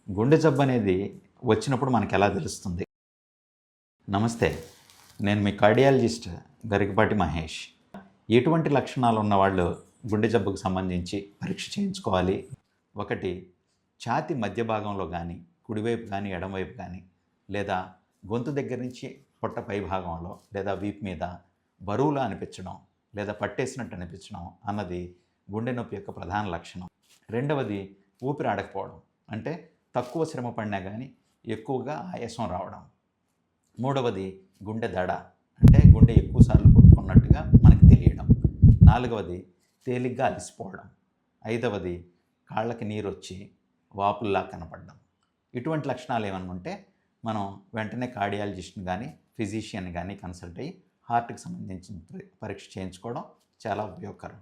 గుండె జబ్బు అనేది వచ్చినప్పుడు మనకు ఎలా తెలుస్తుంది? నమస్తే, నేను మీ కార్డియాలజిస్ట్ గరికపాటి మహేష్. ఎటువంటి లక్షణాలు ఉన్నవాళ్ళు గుండె జబ్బుకు సంబంధించి పరీక్ష చేయించుకోవాలి? ఒకటి, ఛాతీ మధ్య భాగంలో కానీ, కుడివైపు కానీ, ఎడమవైపు కానీ, లేదా గొంతు దగ్గర నుంచి పొట్ట పై భాగంలో లేదా వీపు మీద బరువులా అనిపించడం లేదా పట్టేసినట్టు అనిపించడం అన్నది గుండె నొప్పి యొక్క ప్రధాన లక్షణం. రెండవది, ఊపిరి ఆడకపోవడం, అంటే తక్కువ శ్రమ పడినా కానీ ఎక్కువగా ఆయాసం రావడం. మూడవది, గుండె దడ, అంటే గుండె ఎక్కువసార్లు కొట్టుకున్నట్టుగా మనకు తెలియడం. నాలుగవది, తేలిగ్గా అలసిపోవడం. ఐదవది, కాళ్ళకి నీరు వచ్చి వాపుల్లా కనపడడం. ఇటువంటి లక్షణాలు ఏమన్నా ఉంటే మనం వెంటనే కార్డియాలజిస్ట్ని కానీ ఫిజిషియన్ కానీ కన్సల్ట్ అయ్యి హార్ట్కి సంబంధించిన పరీక్ష చేయించుకోవడం చాలా ఉపయోగకరం.